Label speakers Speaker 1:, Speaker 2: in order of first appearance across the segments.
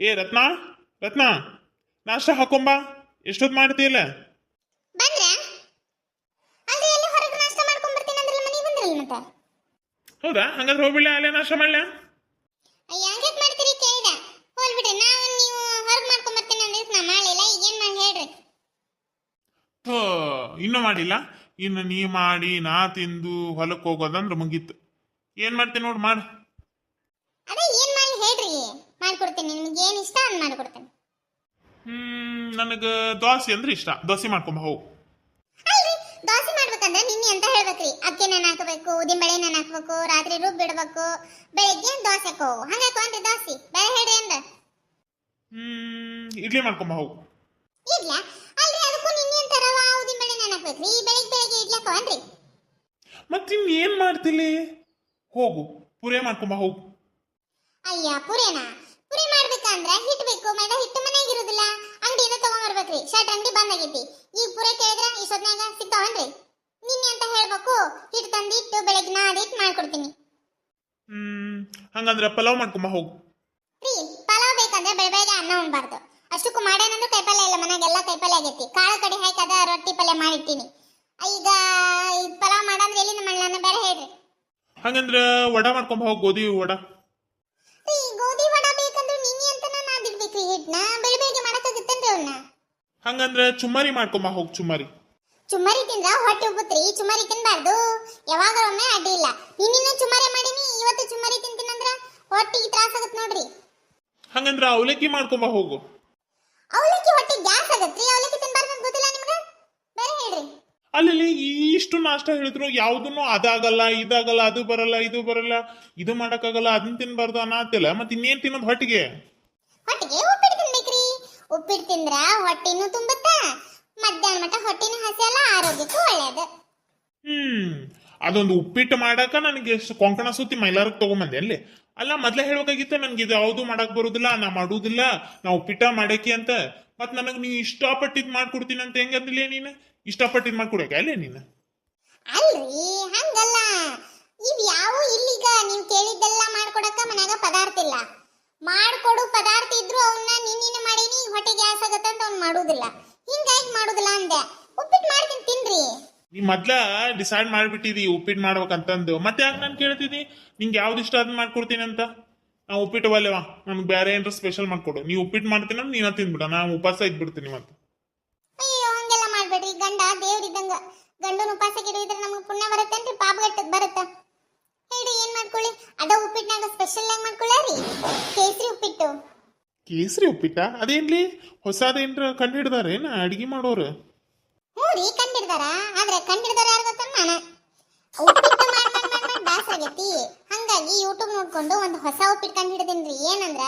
Speaker 1: ಏ ರತ್ನ ರತ್ನ ನಾಷ್ಟ ಹಾಕೊಂಬ. ಎಷ್ಟೊತ್ತು ಮಾಡ್ತೀಯಲ್ಲ?
Speaker 2: ಬಂದ್ರ ಅಲ್ಲಿ ಎಲ್ಲಿ ಹೊರಗೆ ನಾಷ್ಟ ಮಾಡ್ಕೊಂಡ್ ಬರ್ತೀನಿ ಅಂದ್ರಲ್ಲ ಮನೆಗೆ ಬಂದ್ರಲ್ಲ ಮತ್ತೆ.
Speaker 1: ಹೌದಾ? ಹಂಗಾದ್ರೆ ಹೋಗ್ಬಿಡ್ಲ ಅಲ್ಲೇ ನಾಷ್ಟ ಮಾಡ್ಲ?
Speaker 2: ಯಾಕೆ ಮಾಡ್ತೀರಿ ಕೇಳಿದ ಹೋಲ್ಬಿಡ್ರಿ. ನಾವು ನೀವು ಹೊರಗೆ ಮಾಡ್ಕೊಂಡ್ ಬರ್ತೀನಿ ಅಂದ್ರೆ ನಾ ಮಾಡಲಿಲ್ಲ. ಈಗ ಏನ್ ಮಾಡಿ ಹೇಳ್ರಿ.
Speaker 1: ಹೋ, ಇನ್ನೂ ಮಾಡಿಲ್ಲ. ಇನ್ನು ನೀ ಮಾಡಿ ನಾ ತಿಂದು ಹೊಲಕ್ಕೆ ಹೋಗೋದಂದ್ರೆ ಮುಗೀತು. ಏನ್ ಮಾಡ್ತೀನಿ ನೋಡು, ಮಾಡು.
Speaker 2: ಅದೇ ಏನ್ ಮಾಡಿ ಹೇಳ್ರಿ, ಮಾಡ್ಕೊಡ್ತೀನಿ. ನಿಮ್ಗೆ ಏನ್ ಇಷ್ಟ ಅದ್ ಮಾಡ್ಕೊಡ್ತೀನಿ.
Speaker 1: ನನಗೆ ದೋಸೆ ಅಂದ್ರೆ ಇಷ್ಟ. ದೋಸೆ ಮಾಡ್ಕೊಂಬ ಹೋಗು.
Speaker 2: ಅಲ್ರಿ, ದೋಸೆ ಮಾಡ್ಬೇಕಂದ್ರೆ ನಿನ್ನೆ ಅಂತ ಹೇಳ್ಬೇಕ್ರಿ. ಅಕ್ಕಿ ನೆನೆ ಹಾಕಬೇಕು, ಉದ್ದಿನ ಬೇಳೆ ನೆನೆ ಹಾಕಬೇಕು, ರಾತ್ರಿ ರುಬ್ಬಿ ಬಿಡ್ಬೇಕು, ಬೆಳಗ್ಗೆ ದೋಸೆ ಹಾಕೋ ಹಂಗಾಕೊಂಡ್ರಿ ದೋಸೆ. ಬೇರೆ ಹೇಳ್ರಿ ಅಂದ
Speaker 1: ಇಡ್ಲಿ ಮಾಡ್ಕೊಂಬ ಹೋಗು.
Speaker 2: ಇಡ್ಲ ಅಲ್ರಿ, ಅದಕ್ಕೂ ನಿನ್ನೆ ಅಂತ ರವಾ ಉದ್ದಿನ ಬೇಳೆ ನೆನೆ ಹಾಕ್ಬೇಕ್ರಿ. ಬೆಳಗ್ಗೆ ಇಡ್ಲಿ ಹಾಕೋನ್ರಿ.
Speaker 1: ಮತ್ತಿನ್ ಏನ್ ಮಾಡ್ತಿಲಿ? ಹೋಗು, ಪುರೇ ಮಾಡ್ಕೊಂಬ ಹೋಗು.
Speaker 2: ಅಯ್ಯ, ಪುರೇನಾ? ಪುರಿ ಮಾಡ್ಬೇಕಂದ್ರ ಹಿಟ್ಟು ಬೇಕು. ಮೈದಾ ಹಿಟ್ಟು ಮನೆಯಾಗ ಇರುದಿಲ್ಲ, ಅಂಗಡಿಯಿಂದ ತಗೊಂಡ್ಬರ್ಬೇಕ್ರಿ. ಶರ್ಟ್ ಅಂಗಡಿ ಬಂದ್ ಆಗೈತಿ. ಈಗ ಪುರಿ ಕೇಳಿದ್ರ ಇಷ್ಟೊತ್ನಾಗ ಸಿಗ್ತಾವನ್ರಿ? ನಿನ್ನೆ ಅಂತ ಹೇಳ್ಬೇಕು. ಹಿಟ್ಟು ತಂದಿಟ್ಟು ಬೆಳಗ್ಗೆ ನಾದಿಟ್ಟು ಮಾಡ್ಕೊಡ್ತೀನಿ.
Speaker 1: ಹಂಗಂದ್ರ ಪಲಾವ್ ಮಾಡ್ಕೊಂಬ ಹೋಗು.
Speaker 2: ರೀ, ಪಲಾವ್ ಬೇಕಂದ್ರೆ ಬೆಳಗ್ಗೆ ಅನ್ನ ಉಣ್ಬಾರ್ದು. ಅಷ್ಟಕ್ಕೂ ಮಾಡ್ಯಾನಂದ್ರೂ ಕೈಪಲ್ಯ ಇಲ್ಲ ಮನೆಗೆಲ್ಲ. ಕೈಪಲ್ಯ ಆಗೈತಿ. ಕಾಳು ಕಡಿ ಹಾಕಿ ಅದ ರೊಟ್ಟಿ ಪಲ್ಯ ಮಾಡಿಟ್ಟಿನಿ. ಈಗ ಪಲಾವ್ ಮಾಡಂದ್ರೆ ಎಲ್ಲಿಂದ ಮಾಡ್ಲಾನ? ಬೇರೆ ಹೇಳ್ರಿ.
Speaker 1: ಹಂಗಂದ್ರ ವಡ ಮಾಡ್ಕೊಂಬ ಹೋಗು, ಗೋಧಿ ವಡ.
Speaker 2: ರೀ, ಗೋಧಿ ವಡ ಬೇಕಂದ್ರೆ ನಿನ್ನೆ ಅಂತ ನಾದಿಡ್ಬೇಕ್ರಿ ಹಿಟ್ನ. ಬೆಳಗ್ಗೆ ಮಾಡಕ್ಕಾಗುತ್ತೇನ್ರಿ ಅವನ್ನ?
Speaker 1: ಹಂಗಂದ್ರ ಚುಮ್ಮರಿ ಮಾಡ್ಕೊಂಬ ಹೋಗು. ಚುಮ್ಮರಿ
Speaker 2: ಚುಮ್ಮರಿ ತಿಂದ್ರ ಹೊಟ್ಟೆ ಉಬ್ಬುತ್ರಿ. ಚುಮ್ಮರಿ ತಿನ್ಬಾರ್ದು. ಯಾವಾಗಲೊಮ್ಮೆ ಅಡ್ಡಿ ಇಲ್ಲ. ನಿನ್ನಿನ ಚುಮ್ಮರಿ ಮಾಡೀನಿ, ಇವತ್ತು ಚುಮ್ಮರಿ ತಿಂತೀನಂದ್ರ ಹೊಟ್ಟಿಗೆ ತ್ರಾಸ ಆಗತ್ ನೋಡ್ರಿ.
Speaker 1: ಹಂಗಂದ್ರ ಅವಲಕ್ಕಿ ಮಾಡ್ಕೊಂಬ ಹೋಗು.
Speaker 2: ಅವಲಕ್ಕಿ ಹೊಟ್ಟಿಗೆ ಗ್ಯಾಸ್ ಆಗತ್ರಿ. ಅವಲಕ್ಕಿ ತಿನ್ಬಾರ್ದು ಅಂತ ಗೊತ್ತಿಲ್ಲ ನಿಮ್ಗೆ? ಬೇರೆ ಹೇಳ್ರಿ.
Speaker 1: ಅಲ್ಲಿ ಇಷ್ಟು ನಾಷ್ಟ ಹೇಳಿದ್ರು ಯಾವ್ದನ್ನು ಅದಾಗಲ್ಲ, ಇದಾಗಲ್ಲ, ಅದು ಬರಲ್ಲ, ಇದು ಬರಲ್ಲ, ಇದು ಮಾಡಕ್ಕಾಗಲ್ಲ, ಅದನ್ನ ತಿನ್ಬಾರ್ದು ಅನ್ನತ್ತಿಲ್ಲ. ಮತ್ತೆ ಇನ್ನೇನ್ ತಿನ್ನೋದು ಹೊಟ್ಟಿಗೆ?
Speaker 2: ಹೊಟ್ಟಿಗೆ ಉಪ್ಪಿಟ್ಟು ತಿನ್ಬೇಕ್ರಿ. ಉಪ್ಪಿಟ್ಟು ತಿಂದ್ರ ಹೊಟ್ಟಿನೂ ತುಂಬುತ್ತ, ಮಧ್ಯಾಹ್ನ ಮಟ್ಟ ಹೊಟ್ಟಿನೂ ಹಸಿಯಲ್ಲ, ಆರೋಗ್ಯಕ್ಕೂ ಒಳ್ಳೇದು.
Speaker 1: ಅದೊಂದು ಉಪ್ಪಿಟ್ಟು ಮಾಡಾಕ ನನಗೆ ಕೊಂಕಣ ಸುತ್ತಿ ಮೈಲಾರಕ್ಕೆ ತಗೊಂಬಂದೆ ಅಲ್ಲಿ. ಅಲ್ಲ, ಮೊದ್ಲೇ ಹೇಳ್ಬೇಕಾಗಿತ್ತ ನನ್ಗೆ ಇದು ಯಾವ್ದು ಮಾಡಕ್ ಬರುದಿಲ್ಲ, ನಾ ಮಾಡುದಿಲ್ಲ, ನಾ ಉಪ್ಪಿಟ್ಟ ಮಾಡಾಕಿ ಅಂತ. ಮತ್ ನನಗ್ ನೀವು ಇಷ್ಟಪಟ್ಟಿದ್ ಮಾಡ್ಕೊಡ್ತೀನಿ ಅಂತ ಹೆಂಗಂದಿಲ್ಲ? ನೀನು ಇಷ್ಟಪಟ್ಟಿದ್ ಮಾಡ್ಕೊಡಕ ಅಲ್ಲೇ ನೀನು?
Speaker 2: ಅಲ್ರಿ, ಹಂಗಲ್ಲ. ಇವ್ ಯಾವ ಇಲ್ಲೀಗ ನೀವು ಕೇಳಿದ್ದೆಲ್ಲ ಮಾಡ್ಕೊಡಕ ಮನ್ಯಾಗ ಪದಾರ್ಥ ಇಲ್ಲ. ಮಾಡ್ಕೊಡು ಪದಾರ್ಥ ಇದ್ರು ಅವನ್ನ ನಿನ್ನಿನ ಮಾಡೀನಿ, ಹೊಟ್ಟೆ ಗ್ಯಾಸ್ ಆಗತ್ತಂತ ಅವ್ನು ಮಾಡುದಿಲ್ಲ. ಹಿಂಗಾಗಿ ಮಾಡುದಿಲ್ಲ ಅಂದೆ. ಉಪ್ಪಿಟ್ಟು ಮಾಡ್ತೀನಿ ತಿನ್ರಿ.
Speaker 1: ನೀ ಮೊದ್ಲ ಡಿಸೈಡ್ ಮಾಡ್ಬಿಟ್ಟಿದಿ ಉಪ್ಪಿಟ್ಟು ಮಾಡ್ಬೇಕಂತಂದು. ಮತ್ತೆ ಯಾಕೆ ನಾನು ಕೇಳ್ತಿದಿ ನಿಂಗೆ ಯಾವ್ದು ಇಷ್ಟ ಅದನ್ನ ಮಾಡ್ಕೊಡ್ತೀನಿ ಅಂತ? ನಾ ಉಪ್ಪಿಟ್ಟು ಒಲ್ಲೆವಾ, ನಮ್ಗೆ ಬೇರೆ ಏನಾರ ಸ್ಪೆಷಲ್ ಮಾಡ್ಕೊಡು. ನೀ ಉಪ್ಪಿಟ್ಟು ಮಾಡ್ತೀನಿ ಅಂದ್ರೆ ನೀನ ತಿಂದ್ಬಿಡ, ನಾ ಉಪವಾಸ ಇದ್ಬಿಡ್ತೀನಿ. ಮತ್ತೆ
Speaker 2: ಅಯ್ಯೋ, ಹಂಗೆಲ್ಲ ಮಾಡ್ಬೇಡ್ರಿ. ಗಂಡ ದೇವ್ರಿದ್ದಂಗ. ಗಂಡನ ಉಪವಾಸ ಇದ್ರೆ ನಮ್ಗೆ ಪುಣ್ಯ ಬರುತ್ತೇನ್ರಿ? ಪಾಪ ಗಟ್ಟದ್ ಬರುತ್ತ? ಹೇಳ್ರಿ, ಏನ್ ಮಾಡ್ಕೊಳ್ಳಿ? ಅದ ಉಪ್ಪಿಟ್ನಾಗ ಸ್ಪೆಷಲ್ ಆಗಿ ಮಾಡ್ಕೊಳ್ಳಾರಿ ಕೇಸರಿ ಉಪ್ಪಿಟ್ಟು.
Speaker 1: ಕೇಸರಿ ಉಪ್ಪಿಟ್ಟ? ಅದೇನ್ಲಿ ಹೊಸದೇನ್ರ ಕಂಡು ಹಿಡ್ದಾರೇನ ಅಡಿಗೆ ಮಾಡೋರು?
Speaker 2: ಹ್ಞೂ ರೀ, ಕಂಡಿಡ್ದಾರ. ಆದ್ರೆ ಕಂಡಿಡ್ದಾರ ಯಾರು ಗೊತ್ತ? ನಾನು ಉಪ್ಪಿಟ್ಟು ಮಾಡಿ ಬ್ಯಾಸಾಗೈತಿ. ಹಂಗಾಗಿ ಯೂಟ್ಯೂಬ್ ನೋಡ್ಕೊಂಡು ಒಂದು ಹೊಸ ಉಪ್ಪಿಟ್ಟು ಕಂಡು ಹಿಡ್ದೇನ್ರಿ. ಏನಂದ್ರ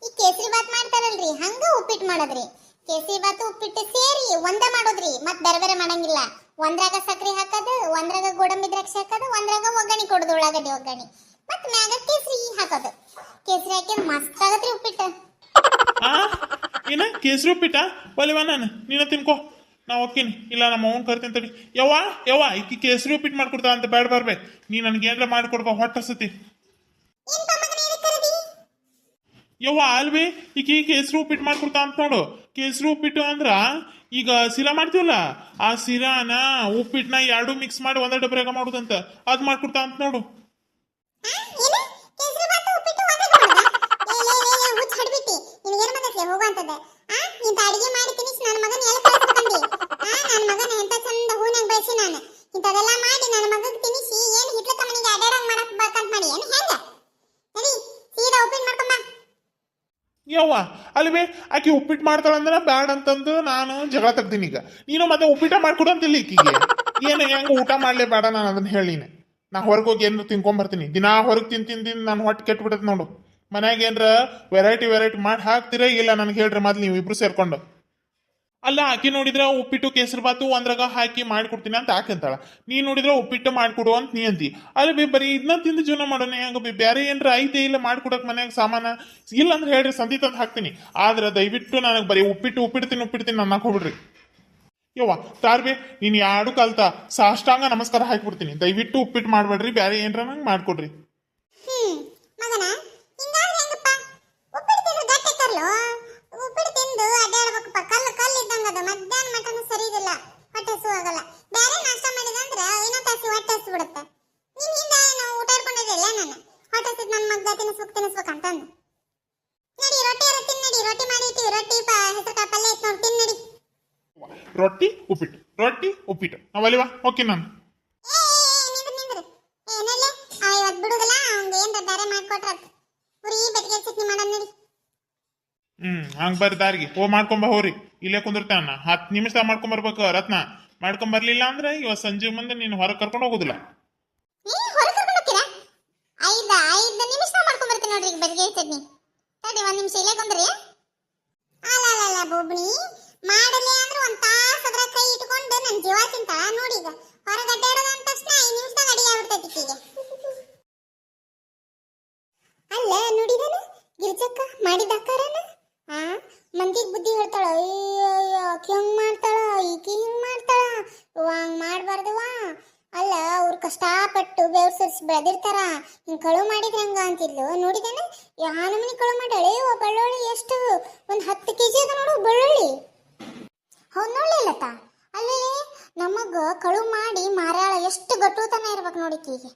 Speaker 2: ಈ ಕೇಸರಿ ಬಾತ್ ಮಾಡ್ತಾರಲ್ರಿ, ಹಂಗ ಉಪ್ಪಿಟ್ಟು ಮಾಡೋದ್ರಿ. ಕೇಸರಿ ಬಾತ್ ಉಪ್ಪಿಟ್ಟು ಸೇರಿ ಒಂದ ಮಾಡೋದ್ರಿ. ಮತ್ ಬೇರೆ ಬೇರೆ ಮಾಡಂಗಿಲ್ಲ. ಒಂದ್ರಾಗ ಸಕ್ರಿ ಹಾಕೋದು, ಒಂದ್ರಾಗ ಗೋಡಂಬಿ ದ್ರಾಕ್ಷಿ ಹಾಕೋದು, ಒಂದ್ರಾಗ ಒಗ್ಗರಣೆ ಕೊಡೋದು, ಉಳ್ಳಾಗಡ್ಡಿ ಒಗ್ಗರಣೆ. ಮತ್ ಮ್ಯಾಗ ಕೇಸರಿ ಹಾಕೋದು. ಕೇಸರಿ ಹಾಕಿದ್ರೆ ಮಸ್ತ್ ಆಗತ್ರಿ ಉಪ್ಪಿಟ್ಟು.
Speaker 1: ಏನ ಕೇಸರಿ ಉಪ್ಪಿಟ್ಟ? ಒಲೆವಾ, ನಾನು ನೀನ ತಿನ್ಕೋ, ನಾ ಹೋಗ್ತೀನಿ. ಇಲ್ಲ, ನಮ್ಮ ಅವ್ನ ಕರಿತೀನಿ ತಡಿ. ಯವ್ವ ಯವ್ವ, ಈಕಿ ಕೇಸರಿ ಉಪ್ಪಿಟ್ಟು ಮಾಡ್ಕೊಡ್ತಾ ಅಂತ ಬೇಡ ಬರ್ಬೇಕು. ನೀ ನನ್ಗೆ ಏನ್ರ ಮಾಡ್ಕೊಡ್ಬಾ, ಹೊಟ್ಟಸತಿ. ಯವ್ವ ಅಲ್ವೇ, ಈಕಿ ಕೇಸರಿ ಉಪ್ಪಿಟ್ಟು ಮಾಡ್ಕೊಡ್ತಾ ಅಂತ ನೋಡು. ಕೇಸರಿ ಉಪ್ಪಿಟ್ಟು ಅಂದ್ರ ಈಗ ಸಿರಾ ಮಾಡ್ತೀವಲ್ಲ, ಆ ಸಿರಾನ ಉಪ್ಪಿಟ್ಟನ್ನ ಎರಡು ಮಿಕ್ಸ್ ಮಾಡಿ ಒಂದೇ ಡಬ್ರ್ಯಾಗ ಮಾಡುದಂತ. ಅದ್ ಮಾಡ್ಕೊಡ್ತಾ ಅಂತ ನೋಡು. ಯವ್ವ ಅಲ್ವೇ, ಆಕಿ ಉಪ್ಪಿಟ್ಟು ಮಾಡ್ತಾಳಂದ್ರ ಬ್ಯಾಡ ಅಂತಂದು ನಾನು ಜಗಳ ತೆಗ್ದೀನಿ. ಈಗ ನೀನು ಮತ್ತೆ ಉಪ್ಪಿಟ್ಟ ಮಾಡ್ಕೊಡು ಅಂತಿಲ್ಲ ಈಕಿಗೆ. ಏನು ಹೆಂಗ ಊಟ ಮಾಡ್ಲೇ ಬೇಡ, ನಾನು ಅದನ್ನ ಹೇಳಿನಿ. ನಾ ಹೊರಗೆ ಹೋಗಿ ಏನು ತಿನ್ಕೊಂಬರ್ತೀನಿ. ದಿನಾ ಹೊರಗೆ ತಿಂದು ನಾನು ಹೊಟ್ಟೆ ಕೆಟ್ಬಿಡತ್ ನೋಡು. ಮನ್ಯಾಗ ಏನ್ರ ವೆರೈಟಿ ಮಾಡಿ ಹಾಕ್ತಿರ ಇಲ್ಲ ನನಗೆ ಹೇಳ್ರಿ ಮೊದ್ಲು, ನೀವು ಇಬ್ರು ಸೇರ್ಕೊಂಡು. ಅಲ್ಲ, ಆಕಿ ನೋಡಿದ್ರೆ ಉಪ್ಪಿಟ್ಟು ಕೇಸರಿ ಬಾತು ಒಂದ್ರಾಗ ಹಾಕಿ ಮಾಡ್ಕೊಡ್ತೀನಿ ಅಂತ ಆಕೆ ಅಂತಾಳ. ನೀ ನೋಡಿದ್ರೆ ಉಪ್ಪಿಟ್ಟು ಮಾಡ್ಕೊಡು ಅಂತ ನೀ ಅಂತಿ. ಅಲ್ಲಿ ಬರೀ ಇದನ್ನ ತಿಂದು ಜೀವನ ಮಾಡೋಣ ಹೆಂಗ? ಬೇರೆ ಏನ್ರ ಐತೆ ಇಲ್ಲ ಮಾಡ್ಕೊಡಕ್ ಮನ್ಯಾಗ ಸಾಮಾನ ಇಲ್ಲ ಅಂದ್ರೆ ಹೇಳ್ರಿ, ಸಂತಿ ತಂದು ಹಾಕ್ತೀನಿ. ಆದ್ರೆ ದಯವಿಟ್ಟು ನನಗೆ ಬರೀ ಉಪ್ಪಿಟ್ಟು ಅನ್ನಕ್ ಹೋಗ್ಬಿಡ್ರಿ. ಯವ್ವ ತಾರ್ಬಿ, ನೀನ್ ಯಾರು ಕಲ್ತಾ ಸಾಷ್ಟಾಂಗ ನಮಸ್ಕಾರ ಹಾಕ್ಬಿಡ್ತೀನಿ. ದಯವಿಟ್ಟು ಉಪ್ಪಿಟ್ಟು ಮಾಡ್ಬೇಡ್ರಿ, ಬೇರೆ ಏನ್ರ ನಂಗೆ ಮಾಡ್ಕೊಡ್ರಿ.
Speaker 2: ತೋರಿಸ್ಬೇಕಂತಂದು ನಡಿ ರೊಟ್ಟಿ ರೊಟ್ಟಿ ನಡಿ ರೊಟ್ಟಿ ಮಾಡಿ ಇಟ್ಟಿವಿ ರೊಟ್ಟಿ ಹೆಸರುಕಾಳು ಪಲ್ಯ ಐತ್ ನೋಡಿ ತಿನ್ ನಡಿ
Speaker 1: ರೊಟ್ಟಿ ಉಪ್ಪಿಟ್ಟು ನಾವಲ್ಲಿವಾ ಓಕೆ ನಾನು
Speaker 2: ನಿಂದ್ರು ಏನಲ್ಲೇ ಇವತ್ತು ಬಿಡುದಿಲ್ಲ ಅವ್ನಿಗೆ ಏನ್ರ ಬೇರೆ ಮಾಡ್ಕೊಟ್ರ ಪುರಿ ಬೆಟ್ಟಿಗೆ ಚಟ್ನಿ ಮಾಡೋಣ ನಡಿ
Speaker 1: ಹಂಗ ಬರ್ರಿ ದಾರಿಗೆ ಮಾಡ್ಕೊಂಬ ಹೋರಿ ಇಲ್ಲೇ ಕುಂದಿರ್ತಾನ 10 ನಿಮಿಷ ಮಾಡ್ಕೊಂಬರ್ಬೇಕು ರತ್ನ ಮಾಡ್ಕೊಂಬರ್ಲಿಲ್ಲ ಅಂದ್ರೆ ಇವತ್ತು ಸಂಜೆ ಮುಂದೆ ನೀನು ಹೊರಗೆ ಕರ್ಕೊಂಡು ಹೋಗುದಿಲ್ಲ
Speaker 2: ಹೊರಗೆ ಕರ್ಕೊಂಡು ಹೋಗ್ತೀರಾ 5 ನಿಮಿಷ ಮಾಡ್ಕೊಂಡ್ ಬರ್ತೀನಿ ನೋಡ್ರಿ ಬೆಟ್ಟಿಗೆ ಚಟ್ನಿ ತಡಿ 1 ನಿಮಿಷ ಇಲ್ಲೇ ಕುಂದ್ರಿ ಅಲ್ಲ ಬೋಬ್ಣಿ ಮಾಡಲಿ ಅಂದ್ರೆ 1 ತಾಸು ಅದ್ರ ಕೈ ಇಟ್ಕೊಂಡು ನನ್ನ ಜೀವ ತಿಂತಾಳ ನೋಡಿ ಈಗ ಹೊರಗೆ ಅಡ್ಡಾಡೋದು ಅಂದ ತಕ್ಷಣ 5 ನಿಮಿಷದಾಗ ಅಡಿಗೆ ಆಗ್ಬಿಡ್ತೈತಿ ಈಕಿಗೆ ಅಲ್ಲ ನೋಡಿದನ ಗಿರ್ಜಕ್ಕ ಮಾಡಿದ ಅಕ್ಕಾರನ ಮಂದಿಗೆ ಬುದ್ಧಿ ಹೇಳ್ತಾಳ ಅಯ್ಯೋ ಆಕಿ ಹಂಗ್ ಮಾಡ್ತಾಳ ಈಕಿ ಹಿಂಗ್ ಮಾಡ್ತಾಳ ಹಂಗ್ ಮಾಡ್ಬಾರ್ದವಾ ಅಲ್ಲ ಅವ್ರು ಕಷ್ಟಪಟ್ಟು ಬೆವ್ರು ಸುರಿಸಿ ಬೆಳೆದಿರ್ತಾರ ಹಿಂಗ್ ಕಳು ಮಾಡಿದ್ರೆ ಹಂಗ ಅಂತಿದ್ಲು ನೋಡಿದೇನ ಯಾವ ನಮನಿ ಕಳು ಮಾಡಾಳೆ ಬೆಳ್ಳುಳ್ಳಿ ಎಷ್ಟು 10 kg ಅದ ನೋಡು ಬೆಳ್ಳುಳ್ಳಿ ಹೌದ್ ನೋಡ್ಲಿಲ್ಲತ್ತ ಅಲ್ಲಿ ನಮಗ ಕಳು ಮಾಡಿ ಮಾರಾಳ ಎಷ್ಟು ಗಟ್ಟುತನ ಇರ್ಬೇಕು ನೋಡಿಕೀಗೆ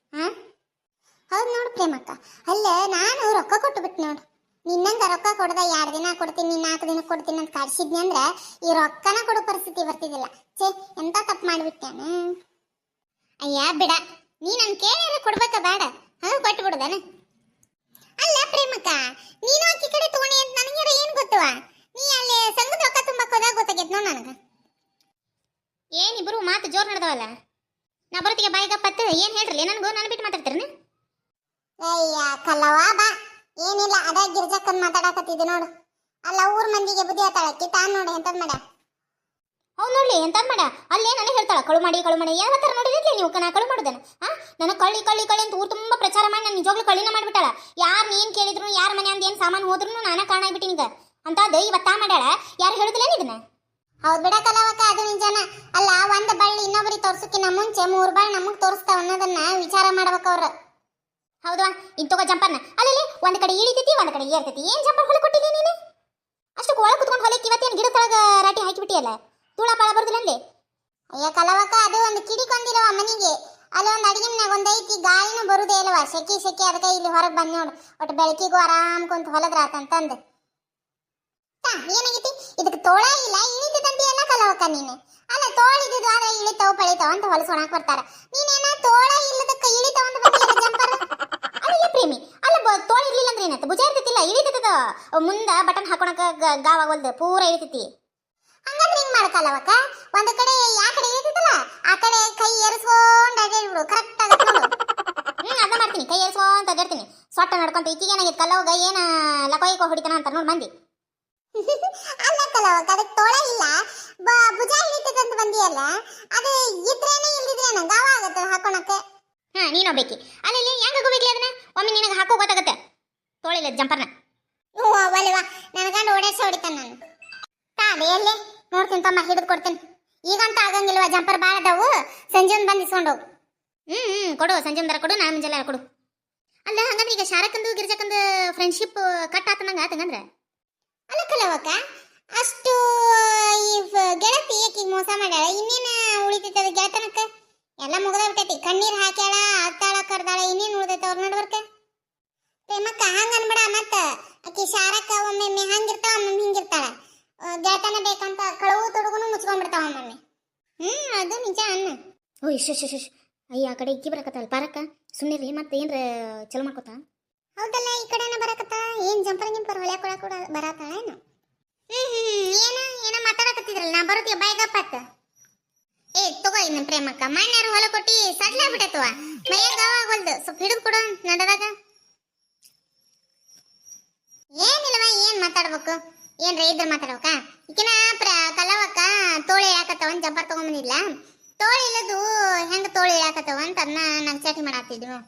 Speaker 2: ಹೌದ್ ನೋಡು ಪ್ರೇಮಕ್ಕ ಅಲ್ಲ ನಾನು ರೊಕ್ಕ ಕೊಟ್ಟು ಬಿಟ್ಟು ನೋಡು ನಿನ್ನಂಗ ರೊಕ್ಕ ಕೊಡದ 2 ದಿನ ಕೊಡ್ತೀನಿ 4 ದಿನ ಕೊಡ್ತೀನಿ ಅಂತ ಕಾಡ್ಸಿದ್ನಿ ಅಂದ್ರ ಈ ರೊಕ್ಕನ ಕೊಡೋ ಪರಿಸ್ಥಿತಿ ಬರ್ತಿದ್ದಿಲ್ಲ ಛೇ ಎಂತ ತಪ್ಪು ಮಾಡ್ಬಿಟ್ಟಾನ ಅಯ್ಯ ಬಿಡ ನೀ ನನ್ ಕೇಳಿದ್ರೆ ಕೊಡ್ಬೇಕ ಬೇಡ ಕೊಟ್ಟು ಬಿಡುದನ ಅಲ್ಲ ಪ್ರೇಮಕ್ಕ ನೀನು ಆಕಿ ಕಡೆ ತಗೊಂಡಿ ಅಂತ ನನಗೆ ಏನ್ ಗೊತ್ತವ ನೀ ಅಲ್ಲಿ ಸಂಘದ ರೊಕ್ಕ ತುಂಬಕ್ ಹೋದಾಗ ಗೊತ್ತಾಗೈತ್ ನೋಡ್ ನನಗ ಏನಿಬ್ರು ಮಾತು ಜೋರ್ ನಡೆದವಲ್ಲ ನಾ ಬರೋತಿಗೆ ಬಾಯಿಗಪ್ಪತ್ತು ಏನ್ ಹೇಳ್ರಲ್ಲ ನನಗೂ ನಾನು ಬಿಟ್ಟು ಮಾತಾಡ್ತೀರನ ಅಯ್ಯ ಕಲ್ಲವಾ ಬಾ ಏನಿಲ್ಲ ಅದ ಗಿರ್ಜಕ್ಕನ್ ಮಾತಾಡಕತ್ತಿದ್ದೆ ನೋಡು ಅಲ್ಲ ಊರ್ ಮಂದಿಗೆ ಬುದ್ಧಿ ಹೇಳ್ತಾಳಕ್ಕಿ ತಾನ್ ನೋಡಿ ಎಂತದ್ ಮಾಡ ಅವ್ನು ನೋಡ್ಲಿ ಎಂತದ್ ಮಾಡ ಅಲ್ಲೇ ನನಗೆ ಹೇಳ್ತಾಳ ಕಳು ಮಾಡಿ ಯಾವ ತರ ನೋಡಿರ್ಲಿ ನೀವು ನಾ ಕಳು ಮಾಡುದನ ನನಗೆ ಕಳ್ಳಿ ಅಂತ ಊರು ತುಂಬಾ ಪ್ರಚಾರ ಮಾಡಿ ನಾನು ನಿಜವಾಗ್ಲೂ ಕಳ್ಳಿನ ಮಾಡ್ಬಿಟ್ಟಾಳ ಯಾರು ನೀನ್ ಕೇಳಿದ್ರು ಯಾರ ಮನೆ ಅಂದ ಏನ್ ಸಾಮಾನು ಹೋದ್ರು ನಾನ ಕಾರಣ ಆಗ್ಬಿಟ್ಟಿನಿಗ ಅಂತದ್ ಇವತ್ತಾ ಮಾಡ್ಯಾಳ ಯಾರು ಹೇಳುದಿಲ್ಲ ಇದನ್ನ ಹೌದ್ ಬಿಡ ಕಲವಕ್ಕ ಅದು ನಿಜಾನ ಅಲ್ಲ ಒಂದ್ ಬಳ್ಳಿ ಇನ್ನೊಬ್ರಿಗೆ ತೋರ್ಸಕ್ಕಿನ್ನ ಮುಂಚೆ 3 ಬಳ್ಳಿ ನಮಗ್ ತೋರಿಸ್ತಾವ ಅನ್ನೋದನ್ನ ವಿಚಾರ ಮಾಡ್ಬೇಕು ಅವ್ರ ಹೌದಾ ಇನ್ ತಗೋ ಜಂಪರ್ನ ಅಲ್ಲಿ ಒಂದ್ ಕಡೆ ಇಳಿತೈತಿ ಒಂದ್ ಕಡೆ ಏರ್ತೈತಿ ಏನ್ ಜಂಪರ್ ಹೊಲ ಕೊಟ್ಟಿಲ್ಲ ನೀನು ಅಷ್ಟು ಒಳ ಕುತ್ಕೊಂಡು ಹೊಲಕ್ಕೆ ಇವತ್ತೇನು ಗಿಡ ತಳಗ ರಾಟಿ ಹಾಕಿಬಿಟ್ಟಿಯಲ್ಲ ತೂಳ ಪಾಳ ಬರುದಿಲ್ಲ ಅಲ್ಲಿ ಅಯ್ಯ ಕಲವಕ್ಕ ಅದು ಒಂದು ಕಿಡಿಕೊಂಡಿರುವ ಮನೆಗೆ ಅಲ್ಲಿ ಒಂದು ಅಡಿಗೆ ಮನ್ಯಾಗ ಒಂದ್ ಐತಿ ಗಾಳಿನೂ ಬರುದೇ ಇಲ್ಲವ ಸೆಕೆ ಅದಕ್ಕೆ ಇಲ್ಲಿ ಹೊರಗೆ ಬಂದ್ ನೋಡು ಒಟ್ಟು ಬೆಳಕಿಗೂ ಆರಾಮ್ ಕುಂತ ಹೊಲದ್ರ ಆತಂತಂದು ಏನಾಗೈತಿ ಇದಕ್ಕೆ ತೋಳ ಇಲ್ಲ ಇಳಿತಂತಿ ಎಲ್ಲ ಕಲವಕ್ಕ ನೀನು ಅಲ್ಲ ತೋಳಿದ್ದು ಆದ್ರೆ ಇಳಿತಾವ್ ಪಳಿತಾವ ಅಂತ ಹೊಲಸೋಣಕ್ ಬರ್ತಾರ ನೀನೇನ ತೋಳ ಇಲ್ಲದಕ್ಕ ಇಳಿತಾವ ಅಂತ ಬಂದಿಲ್ಲ ಜಂಪರ್ ಅಲ್ಲ ಪ್ರೇಮಿ ಅಲ್ಲ ತೋಳ ಇರ್ಲಿಲ್ಲ ಅಂದ್ರೆ ಏನತ್ತ ಭುಜ ಇರ್ತೈತಿಲ್ಲ ಇಳಿತದ ಮುಂದ ಬಟನ್ ಹಾಕೊಳಕ ಗಾವಾಗಲ್ದು ಪೂರ ಇಳಿತೈತಿ ಹಂಗಂದ್ರೆ ಹಿಂಗ್ ಮಾಡ್ಕಲ್ಲವಕ್ಕ ಒಂದ್ ಕಡೆ ಯಾ ಕಡೆ ಇರ್ತೈತಲ್ಲ ಆ ಕಡೆ ಕೈ ಏರಿಸ್ಕೊಂಡ್ ಅಡ್ಡಾಡ್ಬಿಡು ಕರೆಕ್ಟ್ ಆಗತ್ತೆ ನೋಡು ಅದ ಮಾಡ್ತೀನಿ ಕೈ ಏರಿಸ್ಕೊಂತ ಅಡ್ಡಾಡ್ತೀನಿ ಸೊಟ್ಟ ನಡ್ಕೊಂತ ಈಕಿಗೆ ಏನಾಗೈತೆ ಕಲ್ಲವಾಗ ಏನ ಲಕೋಯಿಕೋ ಹೊಡಿತಾನ ಅಂತ ನೋಡ್ ಮಂದಿ ಅಲ್ಲ ಕಲವಕ್ಕ ಅದಕ್ಕೆ ತೋಳ ಇಲ್ಲ ಭುಜ ಹಿಡಿತದಂತ ಬಂದಿಯಲ್ಲ ಅದು ಇದ್ರೇನೆ ಇಲ್ದಿದ್ರೇನ ಗಾವ ಆಗತ್ತೆ ಹಾಕೊಳಕ್ಕೆ ನೀನು ಹೋಗ್ಬೇಕಿ ಅಲ್ಲಿ ಹೆಂಗ ಹೋಗ್ಬೇಕಿ ಅದನ್ನ ಒಮ್ಮೆ ನಿನಗೆ ಹಾಕೋ ಗೊತ್ತಾಗತ್ತೆ ತೋಳಿಲ್ಲ ಜಂಪರ್ನ ಓ ಅವಲ್ವಾ ನನ್ನ ಗಂಡ ಓಡಾಡ್ಸ ಹೊಡಿತಾನ ನಾನು ತಾದೇ ಎಲ್ಲೇ ನೋಡ್ತೀನಿ ತಮ್ಮ ಹಿಡಿದು ಕೊಡ್ತೇನೆ ಈಗಂತ ಆಗಂಗಿಲ್ವಾ ಜಂಪರ್ ಭಾಳ ಅದಾವು ಸಂಜೆ ಬಂದು ಇಸ್ಕೊಂಡು ಹೋಗು ಕೊಡು ಸಂಜೆ ದರ ಕೊಡು ನಾನು ಮುಂಜಾನೆ ಕೊಡು ಅಲ್ಲ ಹಂಗಂದ್ರೆ ಈಗ ಶಾರಕಂದು ಗಿರ್ಜಕಂದು ಫ್ರೆಂಡ್ಶಿಪ್ ಕಟ್ ಆತನಂಗ ಆತಂಗಂದ್ರೆ ಅಲ್ಲ ಕಲವಕ್ಕ ಅಷ್ಟು ಈ ಗೆಳತಿ ಏಕಿಗೆ ಮೋಸ ಮಾಡ್ಯಾಳ ಇನ್ನೇನ ಉಳಿತೈತದ ಗೆಳತನಕ್ಕ ಎಲ್ಲ ಮುಗ್ದೋಗ್ಬಿಟ್ಟೈತಿ ಕಣ್ಣೀರ್ ಹಾಕ್ಯಾಳ ಅತ್ತಾಳ ಕರ್ದಾಳ ಇನ್ನೇನು ಉಳಿದೈತೆ ಅವ್ರ ನಡ್ಬರ್ಕ ಪ್ರೇಮಕ್ಕ ಹಂಗ ಅನ್ಬೇಡ ಮತ್ತ ಆಕಿ ಶಾರಕ್ಕ ಒಮ್ಮೆ ಹಂಗಿರ್ತಾವ ಒಮ್ಮೆ ಹಿಂಗಿರ್ತಾಳ ಗೆಳತನ ಬೇಕಂತ ಕಳವು ತೊಡಗುನು ಮುಚ್ಕೊಂಡ್ಬಿಡ್ತಾವ ಒಮ್ಮೆ ಅದು ನಿಜ ಅನ್ನ ಓ ಇಶ್ ಅಯ್ಯ ಆ ಕಡೆ ಇಕ್ಕಿ ಬರಕತ್ತಲ್ಲ ಪಾರಕ್ಕ ಸುಮ್ಮನೆ ಮತ್ತೆ ಏನ್ರ ಚಲೋ ಮಾಡ್ಕೊತ ಹೌದಲ್ಲ ಈ ಕಡೆನ ಬರಕತ್ತ ಏನ್ ಜಂಪರ್ ಹೊಳ್ಯಾಕ ಕೂಡ ಬರತ್ತಾಳ ಏನು ಏನ ಮಾತಾಡಕತ್ತಿದ್ರಲ್ಲ ನಾ ಬರೋತಿಗೆ ಬಾಯಿಗಪ್ಪತ್ತ ಏ ತಗೋ ಇನ್ನು ಪ್ರೇಮಕ್ಕ ಮಣ್ಣಾರು ಹೊಲ ಕೊಟ್ಟಿ ಸಡ್ಲಾಗ್ಬಿಟ್ಟೈತವ ಮೈಯ ಗಾವಾಗಲ್ದು ಸ್ವಲ್ಪ ಹಿಡಿದು ಕೊಡು ನಡದಾಗ ಏನಿಲ್ಲವ ಏನ್ ಮಾತಾಡ್ಬೇಕು ಏನ್ರ ಇದ್ರ ಮಾತಾಡ್ಬೇಕ ಈಕಿನ ಕಲವಕ್ಕ ತೋಳಿ ಇಳಾಕತ್ತವ ಒಂದ್ ಜಂಪರ್ ತಗೊಂಬಂದಿಲ್ಲ ತೋಳಿ ಇಲ್ಲದು ಹೆಂಗ ತೋಳಿ ಇಳಾಕತ್ತವ ಅಂತ ಅದನ್ನ ನಂಗೆ ಚಾಟಿ ಮಾಡಾತಿದ್ವಿ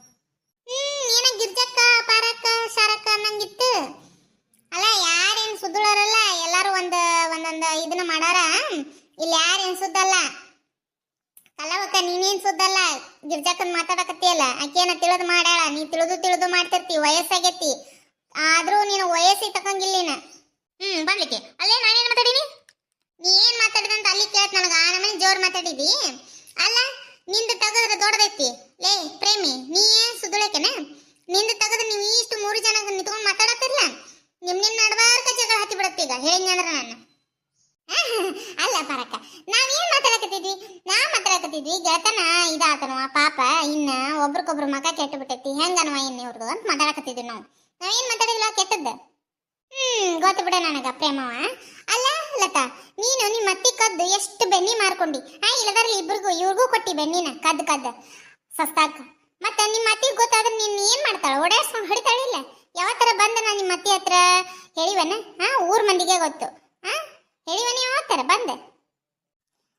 Speaker 2: ಏನ ಗಿರ್ಜಕ್ಕ ಪಾರಕ್ಕ ಶಾರಕ್ಕ ಅನ್ನಂಗಿತ್ತು ಅಲ್ಲ ಯಾರೇನ್ ಸುದ್ದುಳರಲ್ಲ ಎಲ್ಲಾರು ಒಂದೊಂದು ಇದನ್ನ ಮಾಡಾರ ಇಲ್ಲಿ ಯಾರೇನ್ ಸುದ್ದಲ್ಲ ಕಲವಕ್ಕ ನೀನೇನ್ ಸುದ್ದಲ್ಲ ಗಿರ್ಜಕ್ಕನ್ ಮಾತಾಡಕತ್ತಿಯಲ್ಲ ಆಕೇನ ತಿಳಿದು ಮಾಡ್ಯಾಳ ನೀ ತಿಳಿದು ಮಾಡ್ತಿರ್ತಿ ವಯಸ್ಸಾಗೈತಿ ಆದ್ರೂ ನೀನು ವಯಸ್ಸಿಗೆ ತಕ್ಕಂಗಿಲ್ಲ ಬರ್ಲಿಕ್ಕೆ ಅಲ್ಲೇ ನಾನೇನ್ ಮಾತಾಡೀನಿ ನೀ ಏನ್ ಮಾತಾಡಿದಂತ ಅಲ್ಲಿ ಕೇಳತ್ ನನಗ ಆ ನಮನಿ ಜೋರ್ ಮಾತಾಡಿದಿ ಅಲ್ಲ ನಿಂದು ತಗದ್ರ ದೊಡ್ಡದೈತಿ ಲೇ ಪ್ರೇಮಿ ನೀ ಏನ್ ಸುದುಳಕೆನ ನಿಂದ ತೆಗೆದು ನೀವು ಇಷ್ಟು 3 ಜನ ನಿಂತ್ಕೊಂಡು ಮಾತಾಡತ್ತಿರಲ್ಲ ನಿಮ್ ನಡ್ಬಾರ್ಕ ಜಗಳ ಹತ್ತಿ ಬಿಡತ್ತೆ ಈಗ ಹೇಳಿದ್ನಂದ್ರ ನಾನು ಅಲ್ಲ ಪರಕ್ಕ ನಾವೇನ್ ಮಾತಾಡಕತ್ತಿದ್ವಿ ಗೆಳತನ ಇದಾತನವ ಪಾಪ ಇನ್ನ ಒಬ್ರಿಗೊಬ್ರು ಮಕ ಕೆಟ್ಟು ಬಿಟ್ಟೈತಿ ಹೆಂಗನವ ಇನ್ನ ಇವ್ರದು ಅಂತ ಮಾತಾಡಕತ್ತಿದ್ವಿ ನಾವೇನ್ ಮಾತಾಡಿಲ್ಲ ಕೆಟ್ಟದ್ದ ಗೊತ್ತು ಬಿಡ ನನಗ ಪ್ರೇಮವ ಅಲ್ಲ ಲತಾ ನೀನು ನಿಮ್ಮ ಅತ್ತಿ ಕದ್ದು ಎಷ್ಟು ಬೆನ್ನಿ ಮಾರ್ಕೊಂಡಿ ಇಲ್ಲದಾರ ಇಬ್ರಿಗೂ ಇವ್ರಿಗೂ ಕೊಟ್ಟಿ ಬೆನ್ನಿನ ಕದ್ದು ಸಸ್ತಾಕ ಮತ್ತ ನಿಮ್ಮ ಅತ್ತಿ ಗೊತ್ತಾದ್ರೆ ನೀನ್ ಏನ್ ಮಾಡ್ತಾಳ ಓಡಾಡ್ಸ್ಕೊಂಡು ಹೊಡಿತಾಳಿಲ್ಲ ಯಾವ ತರ ಬಂದ ನಾ ನಿಮ್ಮ ಅತ್ತಿ ಹತ್ರ ಹೇಳಿವನ ಊರ್ ಮಂದಿಗೆ ಗೊತ್ತು ಹೇಳಿವನ ಯಾವ ತರ ಬಂದೆ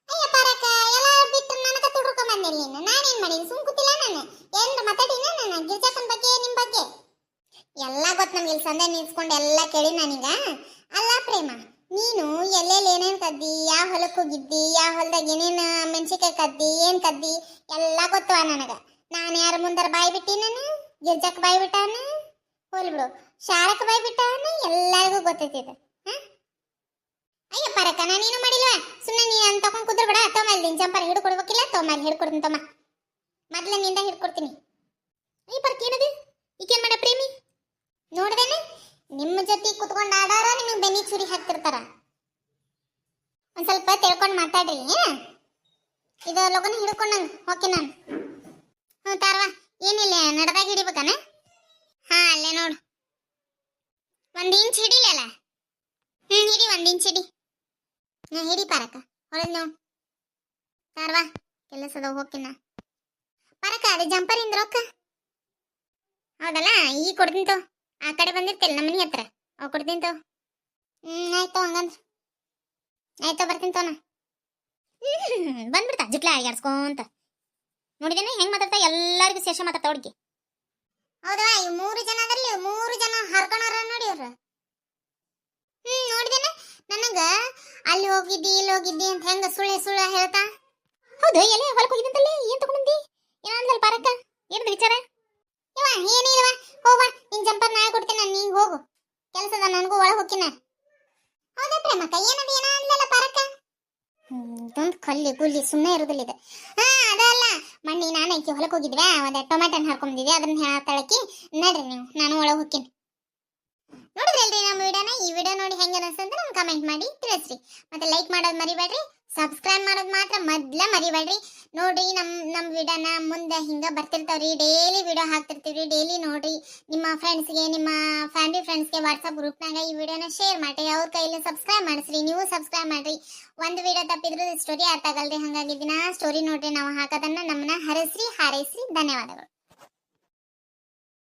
Speaker 2: ಅಯ್ಯ ಪಾರಕ ಎಲ್ಲ ಬಿಟ್ಟು ನನಗ ತುಡ್ಕೊಂಡ್ ಬಂದಿಲ್ಲ ನೀನು ನಾನೇನ್ ಮಾಡಿನಿ ಸುಮ್ ಕೂತಿಲ್ಲ ನಾನು ಏನ್ರ ಮಾತಾಡಿನ ನಾನು ಗಿರ್ಜಕ್ಕನ್ ಬಗ್ಗೆ ನಿಮ್ ಬಗ್ಗೆ ಎಲ್ಲ ಗೊತ್ತು ನಮ್ಗೆ ಇಲ್ಲಿ ಸಂದೆ ನಿಲ್ಸ್ಕೊಂಡು ಎಲ್ಲ ಕೇಳಿ ನಾನೀಗ ಅಲ್ಲ ಪ್ರೇಮ ನೀನು ಎಲ್ಲೆಲ್ಲಿ ಏನೇನ್ ಕದ್ದಿ ಯಾವ ಹೊಲಕ್ಕೆ ಹೋಗಿದ್ದಿ ಯಾವ ಹೊಲದಾಗ ಏನೇನು ಮೆಣಸಿಕಾಯಿ ಕದ್ದಿ ಏನ್ ಕದ್ದಿ ಎಲ್ಲ ಗೊತ್ತವ ನನಗ ನಾನು ಯಾರ ಮುಂದರ ಬಾಯಿ ಬಿಟ್ಟಿ ನಾನು ಗಿರ್ಜಕ್ ಬಾಯಿ ಬಿಟ್ಟಾನ ಹೋಲ್ ಬಿಡು ಶಾರಕ್ ಬಾಯಿ ಬಿಟ್ಟಾನ ಎಲ್ಲರಿಗೂ ಗೊತ್ತೈತಿದ ಅಯ್ಯ ಪರಕ ನಾನೇನು ಮಾಡಿಲ್ವಾ ಸುಮ್ಮನೆ ನೀನು ಅಂತ ತಗೊಂಡ್ ಕುದ್ರ ಬಿಡ ತೊಗೊಂಬಲ್ ನಿನ್ ಜಂಪರ್ ಹಿಡ್ಕೊಡ್ಬೇಕಿಲ್ಲ ತೊಗೊಂಬಲ್ ಹಿಡ್ಕೊಡ್ತೀನಿ ತೊಮ್ಮ ಮೊದ್ಲ ನಿಂದ ಹಿಡ್ಕೊಡ್ತೀನಿ ಈ ಪರಕ ಏನದು ಈಗೇನ್ ಮಾಡ ಪ್ರೇಮಿ ನೋಡ್ದೇನೆ ನಿಮ್ಮ ಜೊತೆ ಕುತ್ಕೊಂಡು ಆಡಾರ ನಿಮಗೆ ಬೆನ್ನಿ ಚುರಿ ಹಾಕ್ತಿರ್ತಾರ ಒಂದ್ ಸ್ವಲ್ಪ ತಿಳ್ಕೊಂಡು ಮಾತಾಡ್ರಿ ಇದು ಲೋಗನ ಹಿಡ್ಕೊಂಡಂಗ ಓಕೆ ನಾನು ತಾರವಾ ಏನಿಲ್ಲ ನಡದಾಗ ಹಿಡಿಬೇಕಾನ ಅಲ್ಲೇ ನೋಡು 1 ಇಂಚ್ ಹಿಡಿಲಲ್ಲ ಹಿಡಿ 1 ಇಂಚ್ ಹಿಡಿ ಹಿಡಿ ಪಾರಕ ಹೊರದ್ ನೋಡು ತಾರವಾ ಕೆಲಸದ ಹೋಗ್ತೀನ ಪಾರಕ ಅದೇ ಜಂಪರ್ ಇಂದ ರೊಕ್ಕ ಹೌದಲ್ಲ ಈಗ ಕೊಡ್ತೀನಿ ತೋ ಆ ಕಡೆ ಬಂದಿರ್ತಿಲ್ಲ ನಮ್ಮ ಮನೆ ಹತ್ರ ಅವ್ ಕೊಡ್ತೀನಿ ತೋ ಆಯ್ತು ಹಂಗಂದ್ರ ಆಯ್ತು ಬರ್ತೀನಿ ತೋನ ಬಂದ್ಬಿಡ್ತಾ ಜಿಟ್ಲ ಆಡ್ಸ್ಕೊಂತ ನೋಡಿದೇನೆ ಹೆಂಗ್ ಮಾತಾಡ್ತಾ ಎಲ್ಲರಿಗೂ ಶೇಷ ಮಾತಾಡ್ತಾ ಹುಡುಗಿ ಹೌದಾ ಈ 3 ಜನ ಅದ್ರಲ್ಲಿ 3 ಜನ ಹರ್ಕೊಂಡಾರ ನೋಡಿ ಅವ್ರು ನೋಡಿದೇನೆ ನನಗ ಅಲ್ಲಿ ಹೋಗಿದ್ದಿ ಇಲ್ಲಿ ಹೋಗಿದ್ದಿ ಅಂತ ಹೆಂಗ ಸುಳ್ಳ ಹೇಳ್ತಾ ಹೌದು ಎಲ್ಲಿ ಹೊಲಕ್ಕೆ ಹೋಗಿದ್ದಂತಲ್ಲಿ ಏನ್ ತಗೊಂಡಿ ಏನಂದಲ್ ಪಾರಕ್ಕ ಏನದ ವಿಚಾರ ಏನಿಲ್ವಾ ಹೋಗ ನಿನ್ ಜಂಪರ್ ನಾ ಕೊಡ್ತೀನಿ ನೀನ್ ಹೋಗು ಕೆಲಸದ ನನಗೂ ಒಳಗೆ ಹೋಗಿನ ಹೌದಾ ಪ್ರೇಮಕ್ಕ ಏನದು ಏನ ಅನ್ಲಲ್ಲ ಪಾರಕ್ಕ ಇದೊಂದು ಕಲ್ಲಿ ಗುಲ್ಲಿ ಸುಮ್ಮನೆ ಇರೋದಿಲ್ಲ ಇದು ಅದಲ್ಲ ಮಣ್ಣಿ ನಾನು ಐಕಿ ಹೊಲಕ್ಕೆ ಹೋಗಿದ್ವಿ ಒಂದು ಟೊಮೆಟೊ ಹರ್ಕೊಂಡಿದ್ವಿ ಅದನ್ನ ಹೇಳ್ತಾಳಕಿ ನಡ್ರಿ ನೀವು ನಾನು ಒಳಗೆ ಹೋಗ್ತೀನಿ ನೋಡಿದ್ರಲ್ರಿ ನಮ್ಮ ವಿಡಿಯೋನ ಈ ವಿಡಿಯೋ ನೋಡಿ ಹೆಂಗೆ ಅನಿಸ್ತಂದ್ರೆ ನಮ್ಗೆ ಕಮೆಂಟ್ ಮಾಡಿ ತಿಳಿಸ್ರಿ ಮತ್ತೆ ಲೈಕ್ ಮಾಡೋದು ಮರಿಬೇಡ್ರಿ ಸಬ್ಸ್ಕ್ರೈಬ್ ಮಾಡೋದು ಮಾತ್ರ ಮೊದ್ಲ ಮರಿಬೇಡ್ರಿ ನೋಡ್ರಿ ನಮ್ಮ ವಿಡಿಯೋನ ಮುಂದೆ ಹಿಂಗ ಬರ್ತಿರ್ತಾವ್ರಿ ಡೈಲಿ ವಿಡಿಯೋ ಹಾಕ್ತಿರ್ತೀವ್ರಿ ಡೈಲಿ ನೋಡ್ರಿ ನಿಮ್ಮ ಫ್ರೆಂಡ್ಸ್ಗೆ ನಿಮ್ಮ ಫ್ಯಾಮಿಲಿ ಫ್ರೆಂಡ್ಸ್ಗೆ ವಾಟ್ಸಪ್ ಗ್ರೂಪ್ನಾಗ ಈ ವಿಡಿಯೋನ ಶೇರ್ ಮಾಡಿ ಅವ್ರ ಕೈಯಲ್ಲಿ ಸಬ್ಸ್ಕ್ರೈಬ್ ಮಾಡಿಸ್ರಿ ನೀವು ಸಬ್ಸ್ಕ್ರೈಬ್ ಮಾಡ್ರಿ ಒಂದು ವಿಡಿಯೋ ತಪ್ಪಿದ್ರು ಸ್ಟೋರಿ ಅರ್ಥ ಆಗಲ್ರಿ ಹಾಗಾಗಿ ದಿನ ಸ್ಟೋರಿ ನೋಡ್ರಿ ನಾವು ಹಾಕೋದನ್ನ ನಮ್ಮನ್ನ ಹರಸ್ರಿ ಹಾರೈಸ್ರಿ ಧನ್ಯವಾದಗಳು